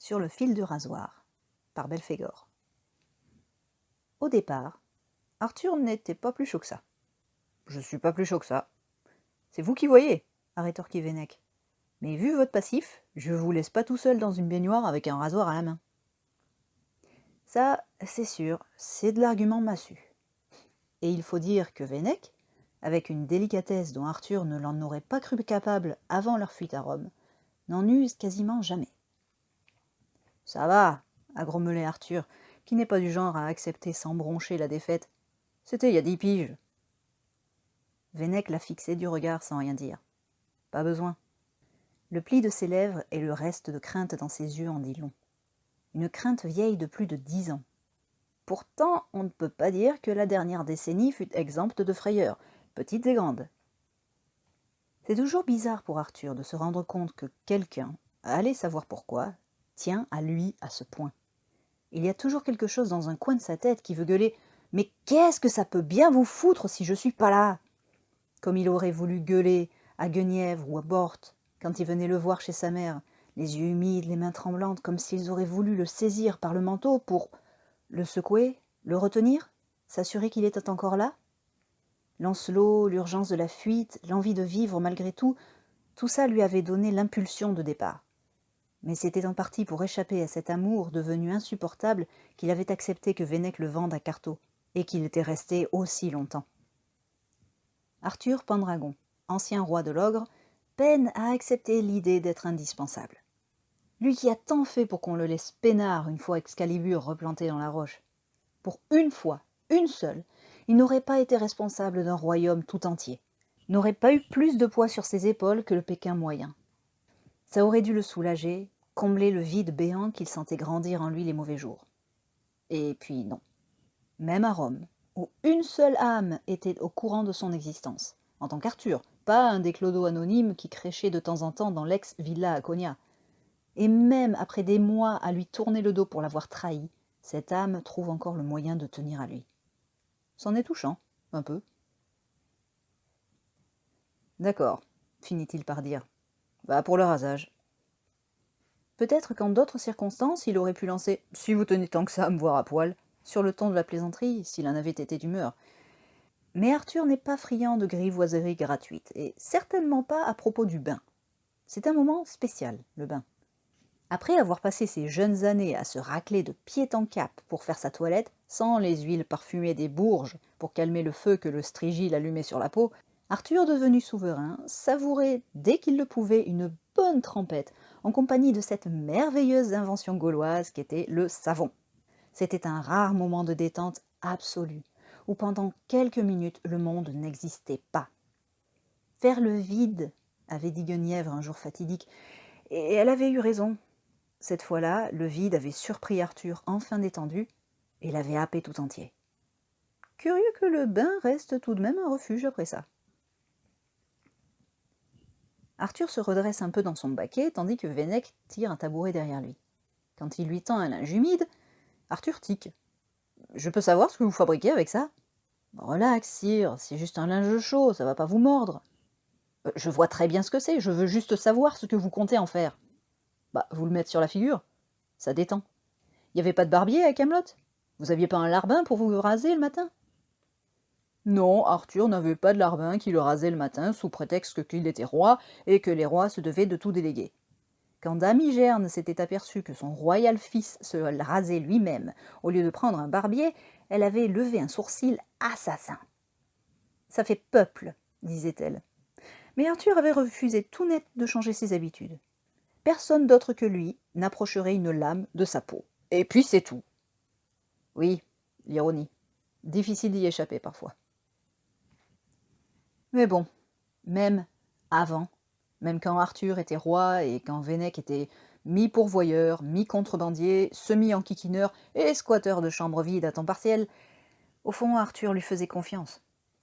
sur le fil du rasoir, par Belphégor. Au départ, Arthur n'était pas plus chaud que ça. « Je suis pas plus chaud que ça. »« C'est vous qui voyez, » a rétorqué Vénèque. « Mais vu votre passif, je vous laisse pas tout seul dans une baignoire avec un rasoir à la main. » Ça, c'est sûr, c'est de l'argument massu. Et il faut dire que Vénèque, avec une délicatesse dont Arthur ne l'en aurait pas cru capable avant leur fuite à Rome, n'en use quasiment jamais. « Ça va, » a grommelé Arthur, qui n'est pas du genre à accepter sans broncher la défaite. « C'était il y a 10 piges. » Vénèque l'a fixé du regard sans rien dire. Pas besoin. Le pli de ses lèvres et le reste de crainte dans ses yeux en dit long. Une crainte vieille de plus de 10 ans. Pourtant, on ne peut pas dire que la dernière décennie fut exempte de frayeurs, petites et grandes. C'est toujours bizarre pour Arthur de se rendre compte que quelqu'un, allez savoir pourquoi, tient à lui à ce point. Il y a toujours quelque chose dans un coin de sa tête qui veut gueuler « Mais qu'est-ce que ça peut bien vous foutre si je suis pas là ?» Comme il aurait voulu gueuler à Guenièvre ou à Borte quand il venait le voir chez sa mère, les yeux humides, les mains tremblantes, comme s'ils auraient voulu le saisir par le manteau pour le secouer, le retenir, s'assurer qu'il était encore là. Lancelot, l'urgence de la fuite, l'envie de vivre malgré tout, tout ça lui avait donné l'impulsion de départ. Mais c'était en partie pour échapper à cet amour devenu insupportable qu'il avait accepté que Vénèque le vende à Carto, et qu'il était resté aussi longtemps. Arthur Pendragon, ancien roi de l'Ogre, peine à accepter l'idée d'être indispensable. Lui qui a tant fait pour qu'on le laisse peinard une fois Excalibur replanté dans la roche. Pour une fois, une seule, il n'aurait pas été responsable d'un royaume tout entier, n'aurait pas eu plus de poids sur ses épaules que le Pékin moyen. Ça aurait dû le soulager, combler le vide béant qu'il sentait grandir en lui les mauvais jours. Et puis non. Même à Rome, où une seule âme était au courant de son existence, en tant qu'Arthur, pas un des clodos anonymes qui créchait de temps en temps dans l'ex-villa à Cogna. Et même après des mois à lui tourner le dos pour l'avoir trahi, cette âme trouve encore le moyen de tenir à lui. C'en est touchant, un peu. D'accord, finit-il par dire. Va pour le rasage. Peut-être qu'en d'autres circonstances, il aurait pu lancer « Si vous tenez tant que ça à me voir à poil », sur le ton de la plaisanterie, s'il en avait été d'humeur. Mais Arthur n'est pas friand de grivoiseries gratuites, et certainement pas à propos du bain. C'est un moment spécial, le bain. Après avoir passé ses jeunes années à se racler de pied en cap pour faire sa toilette, sans les huiles parfumées des Bourges pour calmer le feu que le strigile allumait sur la peau, Arthur, devenu souverain, savourait dès qu'il le pouvait une bonne trempette en compagnie de cette merveilleuse invention gauloise qu'était le savon. C'était un rare moment de détente absolue, où pendant quelques minutes le monde n'existait pas. Faire le vide, avait dit Guenièvre un jour fatidique, et elle avait eu raison. Cette fois-là, le vide avait surpris Arthur enfin détendu, et l'avait happé tout entier. Curieux que le bain reste tout de même un refuge après ça. Arthur se redresse un peu dans son baquet, tandis que Vénèque tire un tabouret derrière lui. Quand il lui tend un linge humide, Arthur tique. « Je peux savoir ce que vous fabriquez avec ça ?»« Relax, sire, c'est juste un linge chaud, ça va pas vous mordre. »« Je vois très bien ce que c'est, je veux juste savoir ce que vous comptez en faire. »« Bah, vous le mettre sur la figure, ça détend. Y avait pas de barbier à Camelot ? Vous aviez pas un larbin pour vous raser le matin ?» Non, Arthur n'avait pas de larbin qui le rasait le matin sous prétexte qu'il était roi et que les rois se devaient de tout déléguer. Quand Damigerne s'était aperçue que son royal fils se rasait lui-même au lieu de prendre un barbier, elle avait levé un sourcil assassin. « Ça fait peuple, » disait-elle. Mais Arthur avait refusé tout net de changer ses habitudes. Personne d'autre que lui n'approcherait une lame de sa peau. Et puis c'est tout. Oui, l'ironie. Difficile d'y échapper parfois. Mais bon, même avant, même quand Arthur était roi et quand Vénèque était mi-pourvoyeur, mi-contrebandier, semi-enquiquineur et squatteur de chambre vide à temps partiel, au fond Arthur lui faisait confiance.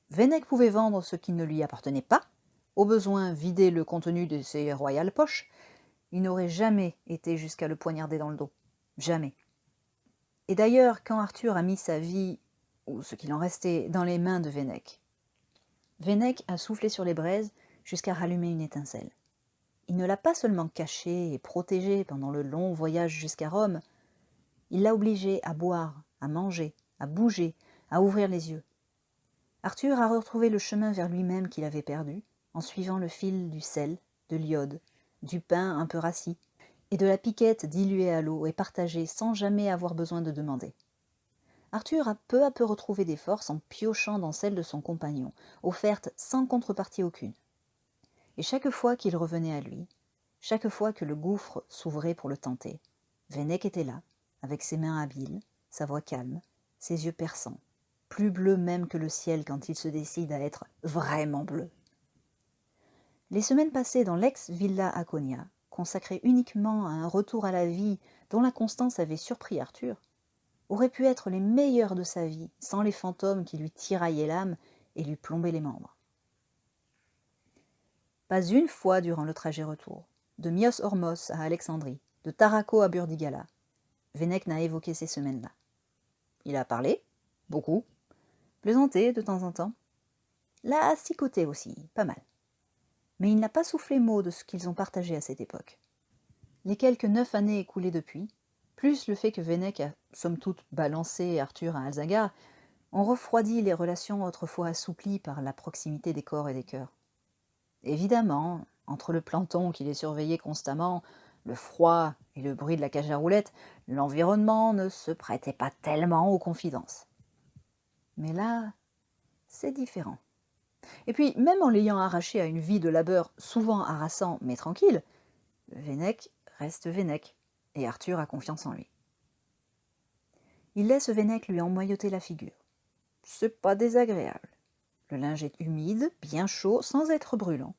Vénèque pouvait vendre ce qui ne lui appartenait pas, au besoin vider le contenu de ses royales poches. Il n'aurait jamais été jusqu'à le poignarder dans le dos. Jamais. Et d'ailleurs, quand Arthur a mis sa vie, ou ce qu'il en restait, dans les mains de Vénèque a soufflé sur les braises jusqu'à rallumer une étincelle. il ne l'a pas seulement cachée et protégée pendant le long voyage jusqu'à Rome, il l'a obligée à boire, à manger, à bouger, à ouvrir les yeux. Arthur a retrouvé le chemin vers lui-même qu'il avait perdu, en suivant le fil du sel, de l'iode, du pain un peu rassis, et de la piquette diluée à l'eau et partagée sans jamais avoir besoin de demander. Arthur a peu à peu retrouvé des forces en piochant dans celles de son compagnon, offertes sans contrepartie aucune. Et chaque fois qu'il revenait à lui, chaque fois que le gouffre s'ouvrait pour le tenter, Veinec était là, avec ses mains habiles, sa voix calme, ses yeux perçants, plus bleus même que le ciel quand il se décide à être vraiment bleu. Les semaines passées dans l'ex-villa Aconia, consacrée uniquement à un retour à la vie dont la constance avait surpris Arthur, auraient pu être les meilleures de sa vie, sans les fantômes qui lui tiraillaient l'âme et lui plombaient les membres. Pas une fois durant le trajet retour, de Myos Hormos à Alexandrie, de Tarraco à Burdigala, Veinec n'a évoqué ces semaines-là. Il a parlé, beaucoup, plaisanté de temps en temps, l'a asticoté aussi, pas mal. Mais il n'a pas soufflé mot de ce qu'ils ont partagé à cette époque. Les quelques 9 années écoulées depuis, plus le fait que Veinec a somme toute balancé Arthur à Alzaga, ont refroidi les relations autrefois assouplies par la proximité des corps et des cœurs. Évidemment, entre le plancton qui les surveillait constamment, le froid et le bruit de la cage à roulettes, l'environnement ne se prêtait pas tellement aux confidences. Mais là, c'est différent. Et puis, même en l'ayant arraché à une vie de labeur souvent harassant mais tranquille, Veinec reste Veinec, et Arthur a confiance en lui. Il laisse Veinec lui emmoilloter la figure. C'est pas désagréable. Le linge est humide, bien chaud, sans être brûlant.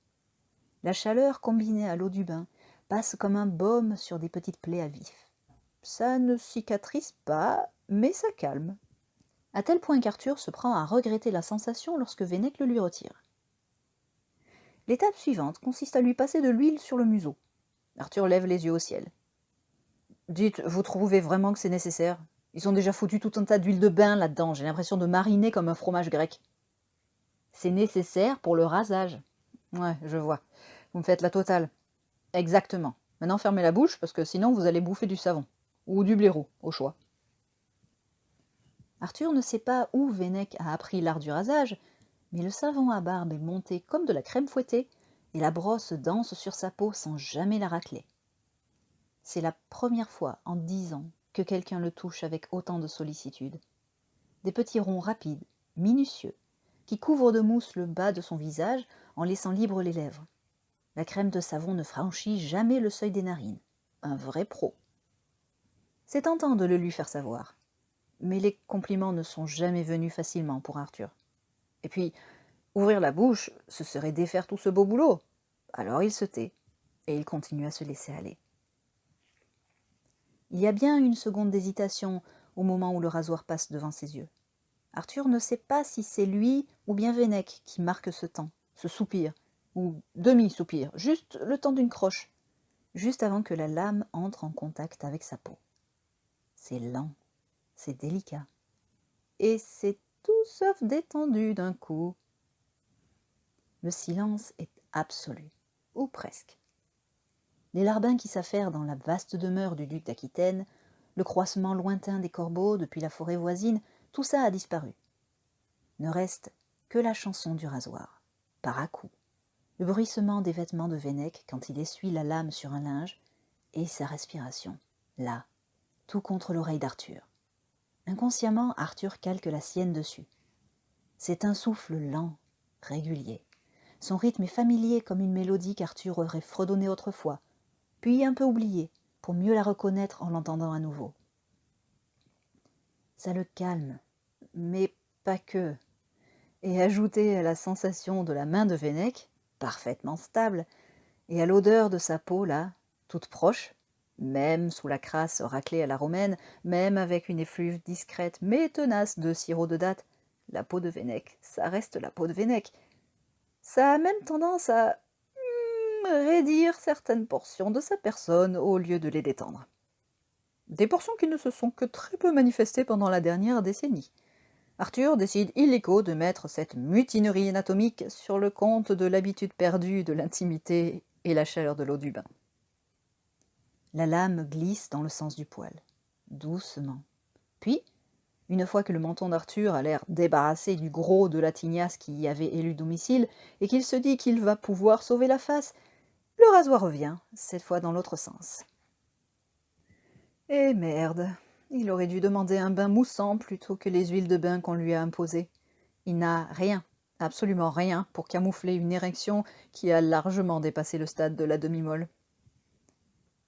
La chaleur combinée à l'eau du bain passe comme un baume sur des petites plaies à vif. Ça ne cicatrise pas, mais ça calme. À tel point qu'Arthur se prend à regretter la sensation lorsque Veinec le lui retire. L'étape suivante consiste à lui passer de l'huile sur le museau. Arthur lève les yeux au ciel. « Dites, vous trouvez vraiment que c'est nécessaire ? Ils ont déjà foutu tout un tas d'huile de bain là-dedans, j'ai l'impression de mariner comme un fromage grec. » C'est nécessaire pour le rasage. Ouais, je vois. Vous me faites la totale. Exactement. Maintenant, fermez la bouche, parce que sinon, vous allez bouffer du savon. Ou du blaireau, au choix. Arthur ne sait pas où Veinec a appris l'art du rasage, mais le savon à barbe est monté comme de la crème fouettée, et la brosse danse sur sa peau sans jamais la racler. C'est la première fois en 10 ans que quelqu'un le touche avec autant de sollicitude. Des petits ronds rapides, minutieux, qui couvrent de mousse le bas de son visage en laissant libres les lèvres. La crème de savon ne franchit jamais le seuil des narines. Un vrai pro. C'est tentant de le lui faire savoir. Mais les compliments ne sont jamais venus facilement pour Arthur. Et puis, ouvrir la bouche, ce serait défaire tout ce beau boulot. Alors il se tait, et il continue à se laisser aller. Il y a bien une seconde d'hésitation au moment où le rasoir passe devant ses yeux. Arthur ne sait pas si c'est lui ou bien Veinec qui marque ce temps, ce soupir, ou demi-soupir, juste le temps d'une croche, juste avant que la lame entre en contact avec sa peau. C'est lent, c'est délicat, et c'est tout sauf détendu d'un coup. Le silence est absolu, ou presque. Les larbins qui s'affairent dans la vaste demeure du duc d'Aquitaine, le croissement lointain des corbeaux depuis la forêt voisine, tout ça a disparu. Ne reste que la chanson du rasoir, par à-coups, le bruissement des vêtements de Veinec quand il essuie la lame sur un linge, et sa respiration, là, tout contre l'oreille d'Arthur. Inconsciemment, Arthur calque la sienne dessus. C'est un souffle lent, régulier. Son rythme est familier comme une mélodie qu'Arthur aurait fredonnée autrefois, puis un peu oubliée, pour mieux la reconnaître en l'entendant à nouveau. Ça le calme, mais pas que. Et ajouté à la sensation de la main de Veinec, parfaitement stable, et à l'odeur de sa peau là, toute proche, même sous la crasse raclée à la romaine, même avec une effluve discrète mais tenace de sirop de date, la peau de Veinec, ça reste la peau de Veinec. Ça a même tendance à raidir certaines portions de sa personne au lieu de les détendre. Des portions qui ne se sont que très peu manifestées pendant la dernière décennie. Arthur décide illico de mettre cette mutinerie anatomique sur le compte de l'habitude perdue de l'intimité et la chaleur de l'eau du bain. La lame glisse dans le sens du poil, doucement. Puis, une fois que le menton d'Arthur a l'air débarrassé du gros de la tignasse qui y avait élu domicile et qu'il se dit qu'il va pouvoir sauver la face, le rasoir revient, cette fois dans l'autre sens. Eh merde, il aurait dû demander un bain moussant plutôt que les huiles de bain qu'on lui a imposées. Il n'a rien, absolument rien, pour camoufler une érection qui a largement dépassé le stade de la demi-molle.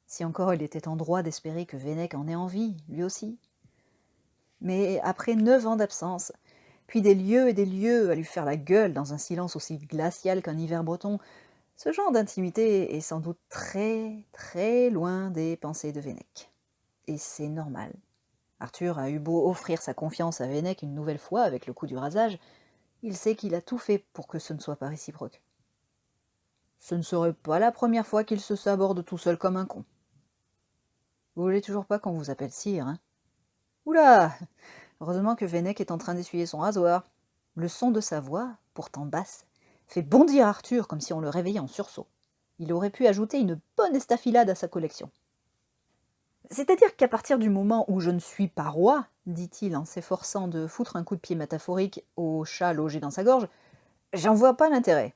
Si encore il était en droit d'espérer que Veinec en ait envie, lui aussi. Mais après 9 ans d'absence, puis des lieues et des lieues à lui faire la gueule dans un silence aussi glacial qu'un hiver breton, ce genre d'intimité est sans doute très, très loin des pensées de Veinec. Et c'est normal. Arthur a eu beau offrir sa confiance à Veinec une nouvelle fois avec le coup du rasage, il sait qu'il a tout fait pour que ce ne soit pas réciproque. Ce ne serait pas la première fois qu'il se saborde tout seul comme un con. Vous voulez toujours pas qu'on vous appelle sire, hein? Oula! Heureusement que Veinec est en train d'essuyer son rasoir. Le son de sa voix, pourtant basse, fait bondir Arthur comme si on le réveillait en sursaut. Il aurait pu ajouter une bonne estafilade à sa collection. C'est-à-dire qu'à partir du moment où je ne suis pas roi, dit-il en s'efforçant de foutre un coup de pied métaphorique au chat logé dans sa gorge, j'en vois pas l'intérêt.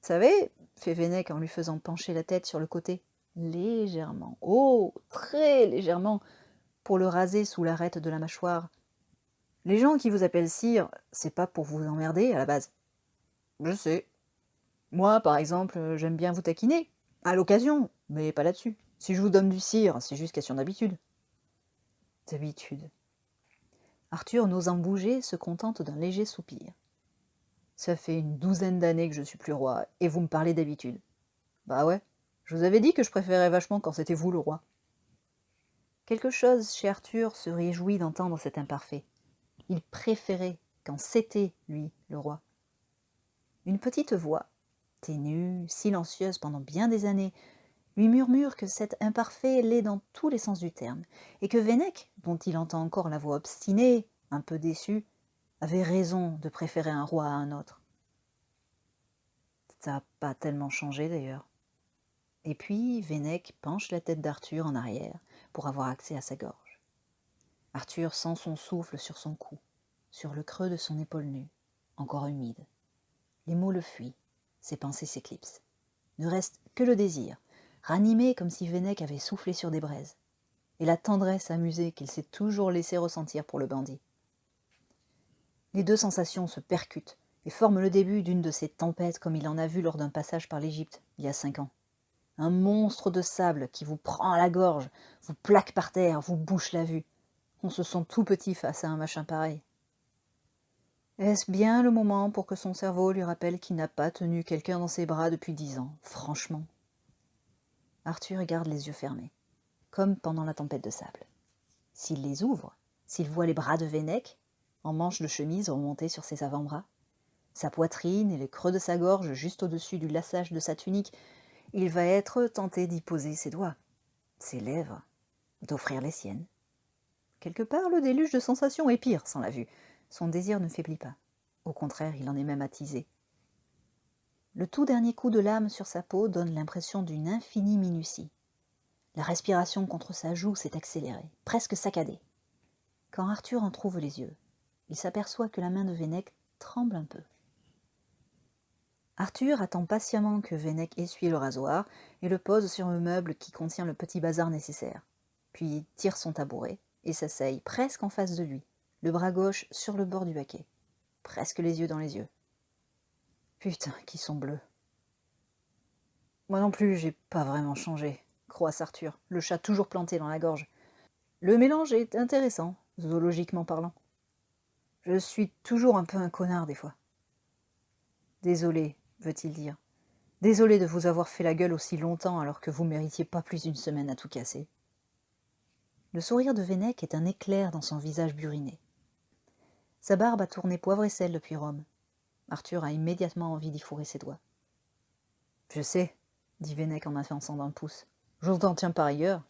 Vous savez, fait Veinec en lui faisant pencher la tête sur le côté, légèrement, oh, très légèrement, pour le raser sous l'arête de la mâchoire. Les gens qui vous appellent sire, c'est pas pour vous emmerder à la base. Je sais. Moi, par exemple, j'aime bien vous taquiner, à l'occasion, mais pas là-dessus. Si je vous donne du sire, c'est juste question d'habitude. D'habitude. Arthur, n'osant bouger, se contente d'un léger soupir. Ça fait une 12aine d'années que je suis plus roi, et vous me parlez d'habitude. Bah ouais, je vous avais dit que je préférais vachement quand c'était vous le roi. Quelque chose chez Arthur se réjouit d'entendre cet imparfait. Il préférait quand c'était lui le roi. Une petite voix, ténue, silencieuse pendant bien des années, lui murmure que cet imparfait l'est dans tous les sens du terme, et que Veinec, dont il entend encore la voix obstinée, un peu déçu, avait raison de préférer un roi à un autre. Ça n'a pas tellement changé d'ailleurs. Et puis Veinec penche la tête d'Arthur en arrière pour avoir accès à sa gorge. Arthur sent son souffle sur son cou, sur le creux de son épaule nue, encore humide. Les mots le fuient, ses pensées s'éclipsent. Ne reste que le désir, ranimé comme si Veinec avait soufflé sur des braises, et la tendresse amusée qu'il s'est toujours laissé ressentir pour le bandit. Les deux sensations se percutent et forment le début d'une de ces tempêtes comme il en a vu lors d'un passage par l'Égypte, il y a 5 ans. Un monstre de sable qui vous prend à la gorge, vous plaque par terre, vous bouche la vue. On se sent tout petit face à un machin pareil. Est-ce bien le moment pour que son cerveau lui rappelle qu'il n'a pas tenu quelqu'un dans ses bras depuis 10 ans, franchement? Arthur garde les yeux fermés, comme pendant la tempête de sable. S'il les ouvre, s'il voit les bras de Veinec, en manches de chemise remontées sur ses avant-bras, sa poitrine et le creux de sa gorge juste au-dessus du lassage de sa tunique, il va être tenté d'y poser ses doigts, ses lèvres, d'offrir les siennes. Quelque part, le déluge de sensations est pire sans la vue. Son désir ne faiblit pas. Au contraire, il en est même attisé. Le tout dernier coup de lame sur sa peau donne l'impression d'une infinie minutie. La respiration contre sa joue s'est accélérée, presque saccadée. Quand Arthur en trouve les yeux, il s'aperçoit que la main de Veinec tremble un peu. Arthur attend patiemment que Veinec essuie le rasoir et le pose sur le meuble qui contient le petit bazar nécessaire. Puis il tire son tabouret et s'asseye presque en face de lui, le bras gauche sur le bord du baquet, presque les yeux dans les yeux. Putain, qu'ils sont bleus. Moi non plus, j'ai pas vraiment changé, croasse Arthur, le chat toujours planté dans la gorge. Le mélange est intéressant, zoologiquement parlant. Je suis toujours un peu un connard des fois. Désolé, veut-il dire. Désolé de vous avoir fait la gueule aussi longtemps alors que vous méritiez pas plus d'une semaine à tout casser. Le sourire de Veinec est un éclair dans son visage buriné. Sa barbe a tourné poivre et sel depuis Rome. Arthur a immédiatement envie d'y fourrer ses doigts. Je sais, dit Veinec en avançant d'un pouce. Je vous en tiens par ailleurs.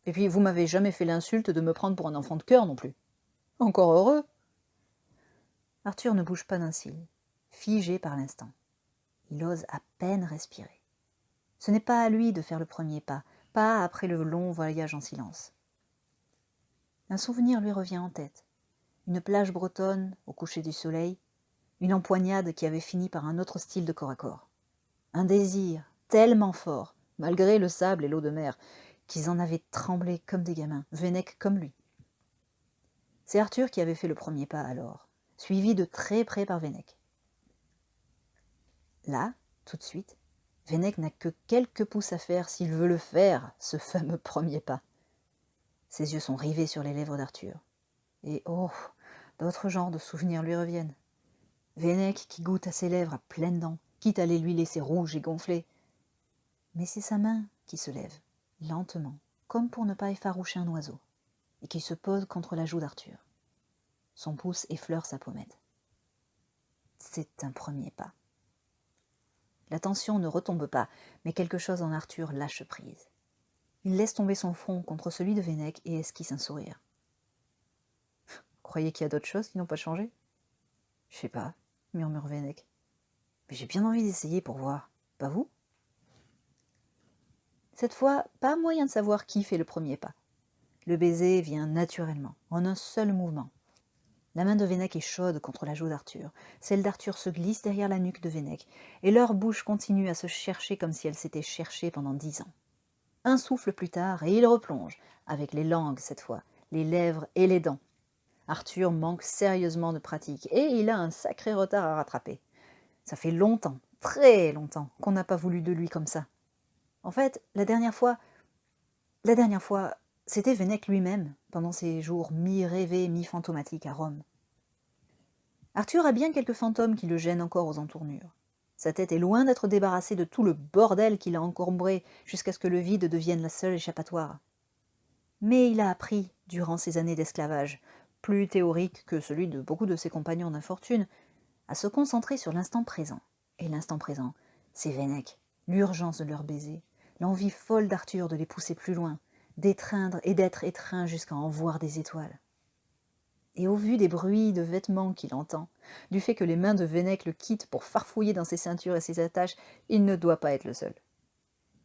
Et puis vous m'avez jamais fait l'insulte de me prendre pour un enfant de cœur non plus. Encore heureux. Arthur ne bouge pas d'un cil, figé par l'instant. Il ose à peine respirer. Ce n'est pas à lui de faire le premier pas, pas après le long voyage en silence. Un souvenir lui revient en tête. Une plage bretonne au coucher du soleil, une empoignade qui avait fini par un autre style de corps à corps. Un désir tellement fort, malgré le sable et l'eau de mer, qu'ils en avaient tremblé comme des gamins, Veinec comme lui. C'est Arthur qui avait fait le premier pas alors, suivi de très près par Veinec. Là, tout de suite, Veinec n'a que quelques pouces à faire s'il veut le faire, ce fameux premier pas. Ses yeux sont rivés sur les lèvres d'Arthur. Et oh, d'autres genres de souvenirs lui reviennent. Veinec qui goûte à ses lèvres à pleines dents, quitte à les lui laisser rouges et gonflées. Mais c'est sa main qui se lève, lentement, comme pour ne pas effaroucher un oiseau, et qui se pose contre la joue d'Arthur. Son pouce effleure sa pommette. C'est un premier pas. La tension ne retombe pas, mais quelque chose en Arthur lâche prise. Il laisse tomber son front contre celui de Veinec et esquisse un sourire. « Croyez qu'il y a d'autres choses qui n'ont pas changé ?»« Je sais pas, » murmure Veinec. « Mais j'ai bien envie d'essayer pour voir. Pas vous ?» Cette fois, pas moyen de savoir qui fait le premier pas. Le baiser vient naturellement, en un seul mouvement. La main de Veinec est chaude contre la joue d'Arthur. Celle d'Arthur se glisse derrière la nuque de Veinec, et leur bouche continue à se chercher comme si elles s'étaient cherchées pendant 10 ans. Un souffle plus tard, et ils replongent, avec les langues cette fois, les lèvres et les dents. Arthur manque sérieusement de pratique, et il a un sacré retard à rattraper. Ça fait longtemps, très longtemps, qu'on n'a pas voulu de lui comme ça. En fait, la dernière fois, c'était Veinec lui-même, pendant ses jours mi-rêvés, mi-fantomatiques à Rome. Arthur a bien quelques fantômes qui le gênent encore aux entournures. Sa tête est loin d'être débarrassée de tout le bordel qu'il a encombré jusqu'à ce que le vide devienne la seule échappatoire. Mais il a appris, durant ces années d'esclavage, plus théorique que celui de beaucoup de ses compagnons d'infortune, à se concentrer sur l'instant présent. Et l'instant présent, c'est Veinec, l'urgence de leur baiser, l'envie folle d'Arthur de les pousser plus loin, d'étreindre et d'être étreint jusqu'à en voir des étoiles. Et au vu des bruits de vêtements qu'il entend, du fait que les mains de Veinec le quittent pour farfouiller dans ses ceintures et ses attaches, il ne doit pas être le seul.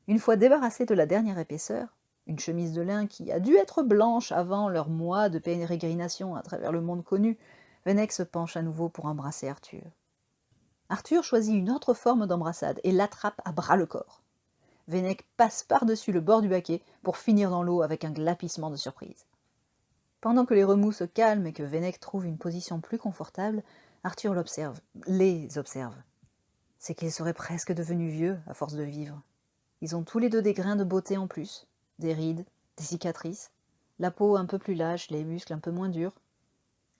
Une fois débarrassé de la dernière épaisseur, une chemise de lin qui a dû être blanche avant leur mois de pérégrination à travers le monde connu, Veinec se penche à nouveau pour embrasser Arthur. Arthur choisit une autre forme d'embrassade et l'attrape à bras-le-corps. Veinec passe par-dessus le bord du baquet pour finir dans l'eau avec un glapissement de surprise. Pendant que les remous se calment et que Veinec trouve une position plus confortable, Arthur les observe. C'est qu'ils seraient presque devenus vieux à force de vivre. Ils ont tous les deux des grains de beauté en plus, des rides, des cicatrices, la peau un peu plus lâche, les muscles un peu moins durs.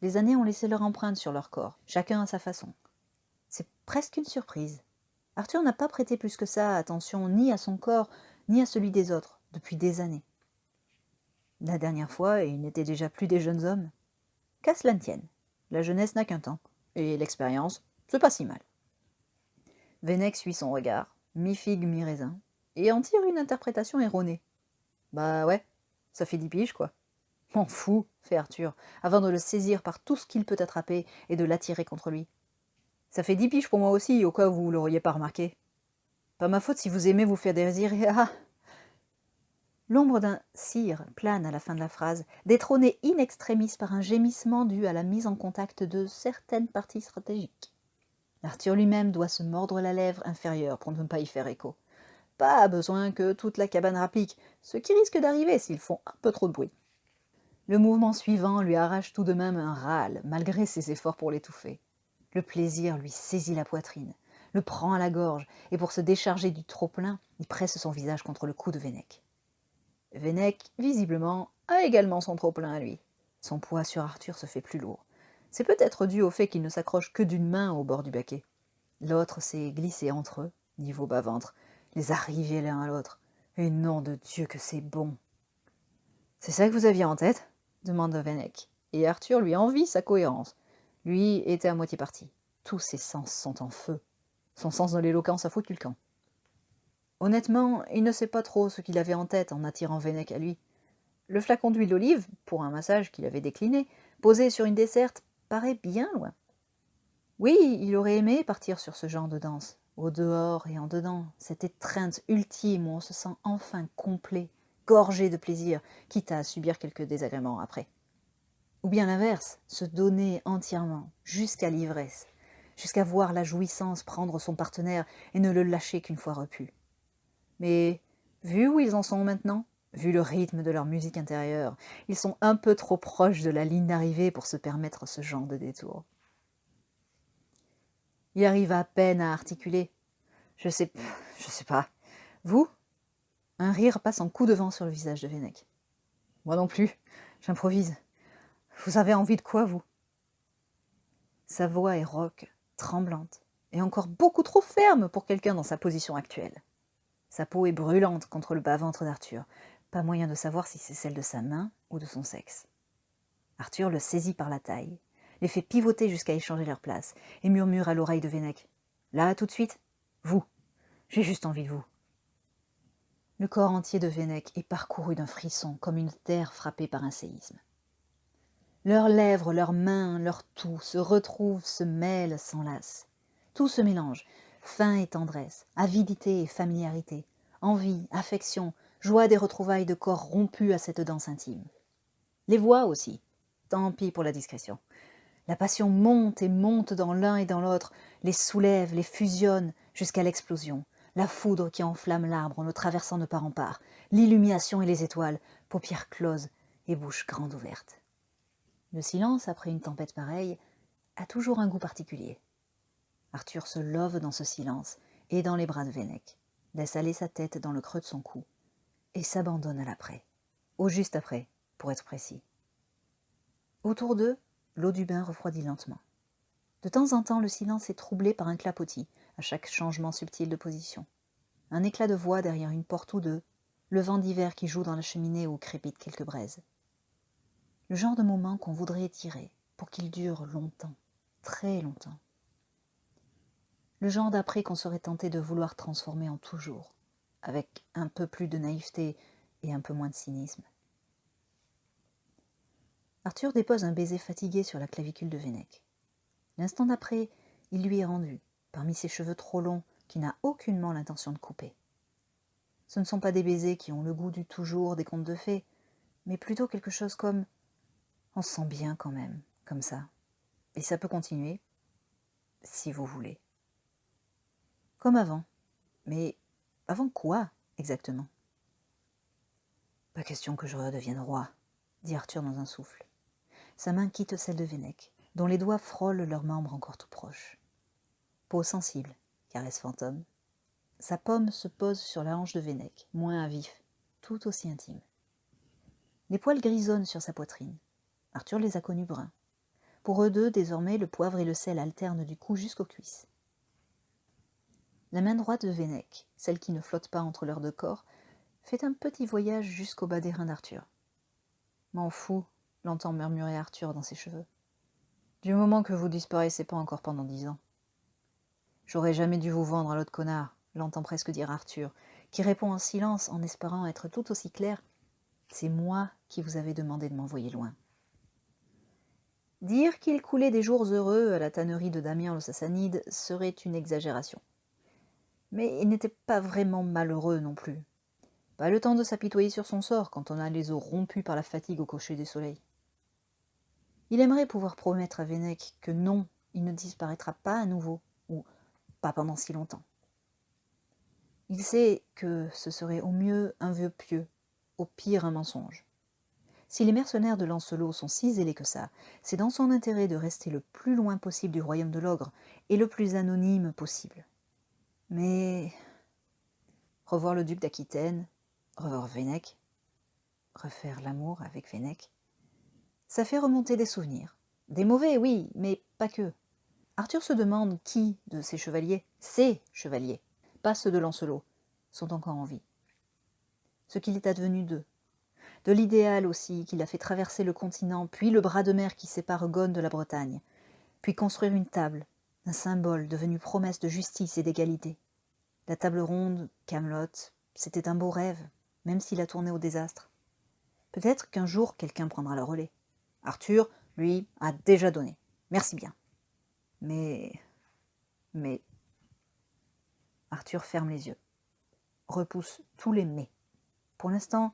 Les années ont laissé leur empreinte sur leur corps, chacun à sa façon. C'est presque une surprise. Arthur n'a pas prêté plus que ça attention ni à son corps, ni à celui des autres, depuis des années. La dernière fois, ils n'étaient déjà plus des jeunes hommes. Qu'à cela ne tienne, la jeunesse n'a qu'un temps, et l'expérience, c'est pas si mal. Veinec suit son regard, mi-figue, mi-raisin, et en tire une interprétation erronée. Bah ouais, ça fait 10 piges, quoi. M'en fous, fait Arthur, avant de le saisir par tout ce qu'il peut attraper et de l'attirer contre lui. Ça fait 10 piges pour moi aussi, au cas où vous l'auriez pas remarqué. Pas ma faute si vous aimez vous faire désirer. Ah. L'ombre d'un sire plane à la fin de la phrase, détrôné in extremis par un gémissement dû à la mise en contact de certaines parties stratégiques. Arthur lui-même doit se mordre la lèvre inférieure pour ne pas y faire écho. Pas besoin que toute la cabane rapplique, ce qui risque d'arriver s'ils font un peu trop de bruit. Le mouvement suivant lui arrache tout de même un râle, malgré ses efforts pour l'étouffer. Le plaisir lui saisit la poitrine, le prend à la gorge, et pour se décharger du trop-plein, il presse son visage contre le cou de Veinec. Veinec, visiblement, a également son trop-plein à lui. Son poids sur Arthur se fait plus lourd. C'est peut-être dû au fait qu'il ne s'accroche que d'une main au bord du baquet. L'autre s'est glissé entre eux, niveau bas-ventre, les arrivés l'un à l'autre. Et nom de Dieu que c'est bon. C'est ça que vous aviez en tête ? Demande Veinec. Et Arthur lui envie sa cohérence. Lui était à moitié parti. Tous ses sens sont en feu. Son sens de l'éloquence a foutu le camp. Honnêtement, il ne sait pas trop ce qu'il avait en tête en attirant Veinec à lui. Le flacon d'huile d'olive, pour un massage qu'il avait décliné, posé sur une desserte, paraît bien loin. Oui, il aurait aimé partir sur ce genre de danse, Au dehors et en dedans, cette étreinte ultime où on se sent enfin complet, gorgé de plaisir, quitte à subir quelques désagréments après. Ou bien l'inverse, se donner entièrement, jusqu'à l'ivresse, jusqu'à voir la jouissance prendre son partenaire et ne le lâcher qu'une fois repu. Mais vu où ils en sont maintenant, vu le rythme de leur musique intérieure, ils sont un peu trop proches de la ligne d'arrivée pour se permettre ce genre de détour. Il arrive à peine à articuler. Je sais pas. Vous? Un rire passe en coup de vent sur le visage de Vennec. Moi non plus, j'improvise. Vous avez envie de quoi, vous? Sa voix est rauque, tremblante, et encore beaucoup trop ferme pour quelqu'un dans sa position actuelle. Sa peau est brûlante contre le bas-ventre d'Arthur. Pas moyen de savoir si c'est celle de sa main ou de son sexe. Arthur le saisit par la taille, les fait pivoter jusqu'à échanger leur place, et murmure à l'oreille de Vennec. Là, tout de suite? Vous. J'ai juste envie de vous. Le corps entier de Vennec est parcouru d'un frisson, comme une terre frappée par un séisme. Leurs lèvres, leurs mains, leur tout se retrouvent, se mêlent, s'enlacent. Tout se mélange, faim et tendresse, avidité et familiarité, envie, affection, joie des retrouvailles de corps rompus à cette danse intime. Les voix aussi, tant pis pour la discrétion. La passion monte et monte dans l'un et dans l'autre, les soulève, les fusionne jusqu'à l'explosion. La foudre qui enflamme l'arbre en le traversant de part en part, l'illumination et les étoiles, paupières closes et bouche grande ouverte. Le silence, après une tempête pareille, a toujours un goût particulier. Arthur se love dans ce silence et dans les bras de Vennec, laisse aller sa tête dans le creux de son cou et s'abandonne à l'après, au juste après, pour être précis. Autour d'eux, l'eau du bain refroidit lentement. De temps en temps, le silence est troublé par un clapotis, à chaque changement subtil de position. Un éclat de voix derrière une porte ou deux, le vent d'hiver qui joue dans la cheminée où crépitent quelques braises. Le genre de moment qu'on voudrait étirer pour qu'il dure longtemps, très longtemps. Le genre d'après qu'on serait tenté de vouloir transformer en toujours, avec un peu plus de naïveté et un peu moins de cynisme. Arthur dépose un baiser fatigué sur la clavicule de Vennec. L'instant d'après, il lui est rendu, parmi ses cheveux trop longs qu'il n'a aucunement l'intention de couper. Ce ne sont pas des baisers qui ont le goût du toujours des contes de fées, mais plutôt quelque chose comme « on se sent bien quand même, comme ça, et ça peut continuer, si vous voulez ». Comme avant, mais avant quoi, exactement? Pas question que je redevienne roi, dit Arthur dans un souffle. Sa main quitte celle de Vennec, dont les doigts frôlent leurs membres encore tout proches. Peau sensible, caresse fantôme. Sa paume se pose sur la hanche de Vennec, moins à vif, tout aussi intime. Les poils grisonnent sur sa poitrine. Arthur les a connus bruns. Pour eux deux, désormais, le poivre et le sel alternent du cou jusqu'aux cuisses. La main droite de Vennec, celle qui ne flotte pas entre leurs deux corps, fait un petit voyage jusqu'au bas des reins d'Arthur. « M'en fous », l'entend murmurer Arthur dans ses cheveux. « Du moment que vous disparaissez pas encore pendant 10 ans. »« J'aurais jamais dû vous vendre à l'autre connard », l'entend presque dire Arthur, qui répond en silence en espérant être tout aussi clair. « C'est moi qui vous avais demandé de m'envoyer loin. » Dire qu'il coulait des jours heureux à la tannerie de Damiens le Sassanide serait une exagération. Mais il n'était pas vraiment malheureux non plus. Pas le temps de s'apitoyer sur son sort quand on a les os rompus par la fatigue au cocher des soleils. Il aimerait pouvoir promettre à Vennec que non, il ne disparaîtra pas à nouveau, ou pas pendant si longtemps. Il sait que ce serait au mieux un vœu pieux, au pire un mensonge. Si les mercenaires de Lancelot sont si zélés que ça, c'est dans son intérêt de rester le plus loin possible du royaume de l'ogre et le plus anonyme possible. Mais revoir le duc d'Aquitaine, revoir Vennec, refaire l'amour avec Vennec, ça fait remonter des souvenirs. Des mauvais, oui, mais pas que. Arthur se demande qui de ces chevaliers, pas ceux de Lancelot, sont encore en vie. Ce qu'il est advenu d'eux. De l'idéal aussi qu'il a fait traverser le continent, puis le bras de mer qui sépare Ghône de la Bretagne, puis construire une table, un symbole devenu promesse de justice et d'égalité. La table ronde, Camelot, c'était un beau rêve, même s'il a tourné au désastre. Peut-être qu'un jour quelqu'un prendra le relais. Arthur, lui, a déjà donné. Merci bien. Mais... Arthur ferme les yeux, repousse tous les « mais ». Pour l'instant,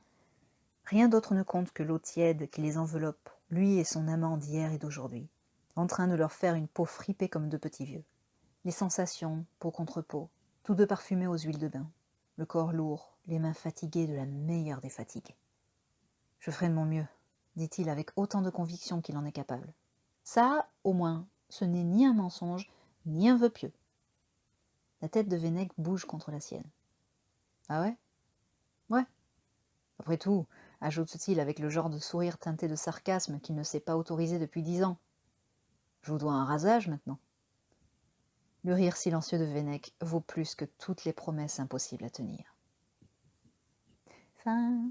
rien d'autre ne compte que l'eau tiède qui les enveloppe, lui et son amant d'hier et d'aujourd'hui, en train de leur faire une peau fripée comme deux petits vieux. Les sensations, peau contre peau, tous deux parfumés aux huiles de bain, le corps lourd, les mains fatiguées de la meilleure des fatigues. « Je ferai de mon mieux », dit-il avec autant de conviction qu'il en est capable. Ça, au moins, ce n'est ni un mensonge, ni un vœu pieux. La tête de Vénèque bouge contre la sienne. Ah ouais? Ouais. Après tout, ajoute-t-il avec le genre de sourire teinté de sarcasme qu'il ne s'est pas autorisé depuis 10 ans. Je vous dois un rasage maintenant. Le rire silencieux de Vénèque vaut plus que toutes les promesses impossibles à tenir. Fin.